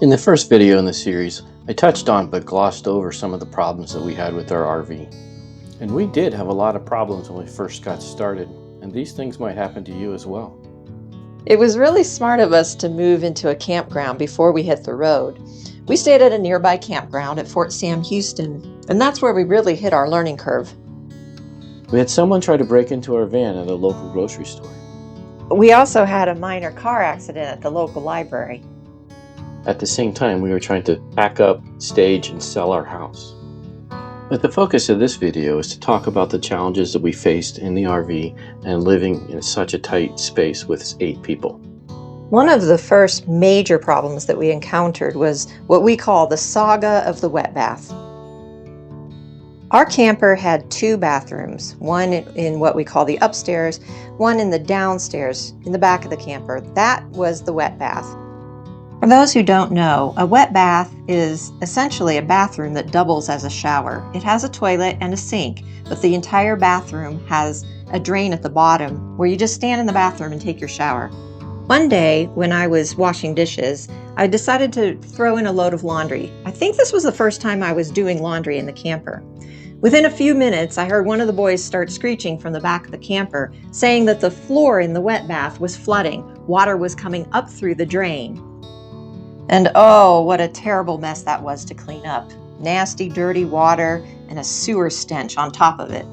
In the first video in the series, I touched on but glossed over some of the problems that we had with our RV. And we did have a lot of problems when we first got started, and these things might happen to you as well. It was really smart of us to move into a campground before we hit the road. We stayed at a nearby campground at Fort Sam, Houston, and that's where we really hit our learning curve. We had someone try to break into our van at a local grocery store. We also had a minor car accident at the local library. At the same time, we were trying to pack up, stage, and sell our house. But the focus of this video is to talk about the challenges that we faced in the RV and living in such a tight space with 8 people. One of the first major problems that we encountered was what we call the saga of the wet bath. Our camper had 2 bathrooms, one in what we call the upstairs, one in the downstairs in the back of the camper. That was the wet bath. For those who don't know, a wet bath is essentially a bathroom that doubles as a shower. It has a toilet and a sink, but the entire bathroom has a drain at the bottom where you just stand in the bathroom and take your shower. One day when I was washing dishes, I decided to throw in a load of laundry. I think this was the first time I was doing laundry in the camper. Within a few minutes, I heard one of the boys start screeching from the back of the camper, saying that the floor in the wet bath was flooding. Water was coming up through the drain. And oh, what a terrible mess that was to clean up. Nasty, dirty water and a sewer stench on top of it.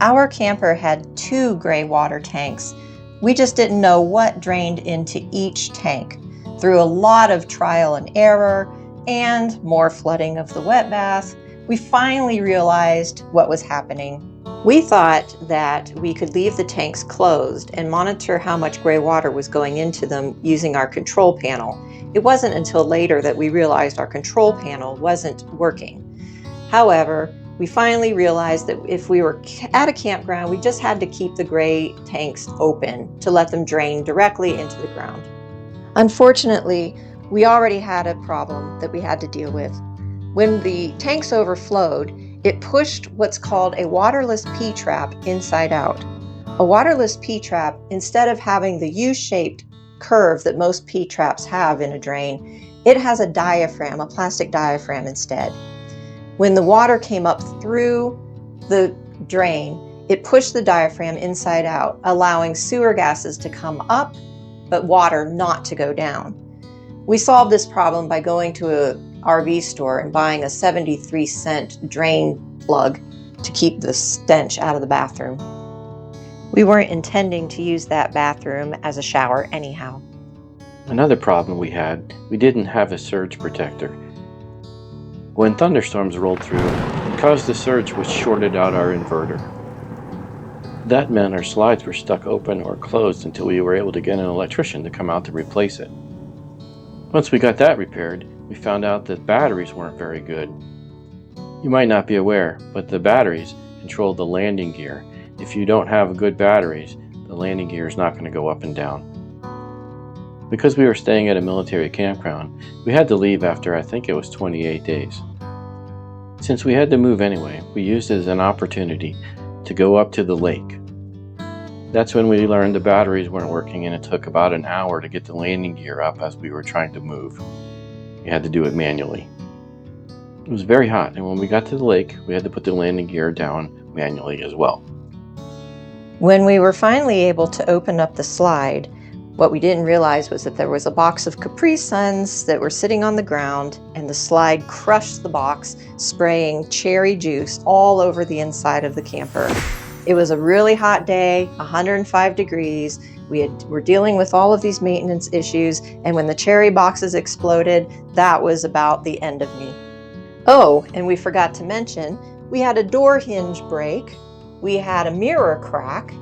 Our camper had 2 gray water tanks. We just didn't know what drained into each tank. Through a lot of trial and error and more flooding of the wet bath, we finally realized what was happening. We thought that we could leave the tanks closed and monitor how much gray water was going into them using our control panel. It wasn't until later that we realized our control panel wasn't working. However, we finally realized that if we were at a campground, we just had to keep the gray tanks open to let them drain directly into the ground. Unfortunately, we already had a problem that we had to deal with. When the tanks overflowed, it pushed what's called a waterless P-trap inside out. A waterless P-trap, instead of having the U-shaped curve that most P-traps have in a drain, it has a diaphragm, a plastic diaphragm instead. When the water came up through the drain, it pushed the diaphragm inside out, allowing sewer gases to come up, but water not to go down. We solved this problem by going to a RV store and buying a 73-cent drain plug to keep the stench out of the bathroom. We weren't intending to use that bathroom as a shower anyhow. Another problem we had, we didn't have a surge protector. When thunderstorms rolled through, it caused the surge which shorted out our inverter. That meant our slides were stuck open or closed until we were able to get an electrician to come out to replace it. Once we got that repaired, we found out that batteries weren't very good. You might not be aware, but the batteries control the landing gear. If you don't have good batteries, the landing gear is not going to go up and down. Because we were staying at a military campground, we had to leave after I think it was 28 days. Since we had to move anyway, we used it as an opportunity to go up to the lake. That's when we learned the batteries weren't working and it took about an hour to get the landing gear up as we were trying to move. We had to do it manually. It was very hot, and when we got to the lake, we had to put the landing gear down manually as well. When we were finally able to open up the slide, what we didn't realize was that there was a box of Capri Suns that were sitting on the ground, and the slide crushed the box, spraying cherry juice all over the inside of the camper. It was a really hot day, 105 degrees. We were dealing with all of these maintenance issues, and when the cherry boxes exploded, that was about the end of me. Oh, and we forgot to mention, we had a door hinge break, we had a mirror crack,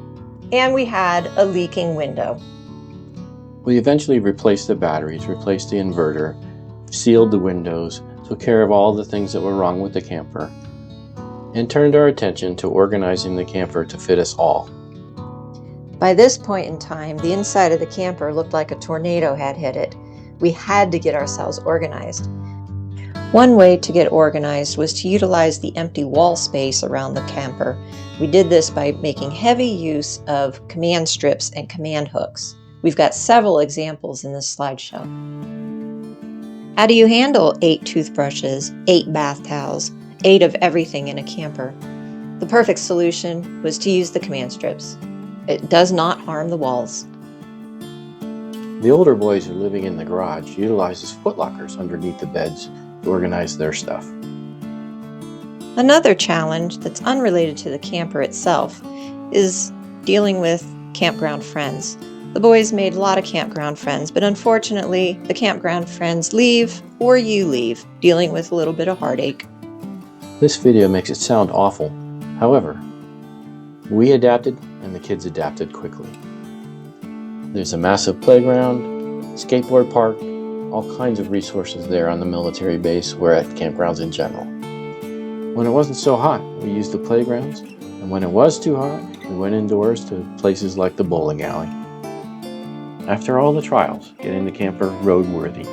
and we had a leaking window. We eventually replaced the batteries, replaced the inverter, sealed the windows, took care of all the things that were wrong with the camper, and turned our attention to organizing the camper to fit us all. By this point in time, the inside of the camper looked like a tornado had hit it. We had to get ourselves organized. One way to get organized was to utilize the empty wall space around the camper. We did this by making heavy use of command strips and command hooks. We've got several examples in this slideshow. How do you handle 8 toothbrushes, 8 bath towels, 8 of everything in a camper? The perfect solution was to use the command strips. It does not harm the walls. The older boys who are living in the garage utilizes footlockers underneath the beds to organize their stuff. Another challenge that's unrelated to the camper itself is dealing with campground friends. The boys made a lot of campground friends, but unfortunately, the campground friends leave or you leave, dealing with a little bit of heartache. This video makes it sound awful. However, we adapted and the kids adapted quickly. There's a massive playground, skateboard park, all kinds of resources there on the military base or at campgrounds in general. When it wasn't so hot, we used the playgrounds, and when it was too hot, we went indoors to places like the bowling alley. After all the trials, getting the camper roadworthy,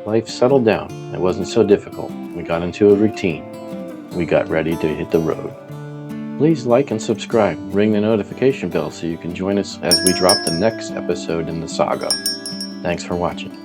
life settled down. It wasn't so difficult. We got into a routine. We got ready to hit the road. Please like and subscribe. Ring the notification bell so you can join us as we drop the next episode in the saga. Thanks for watching.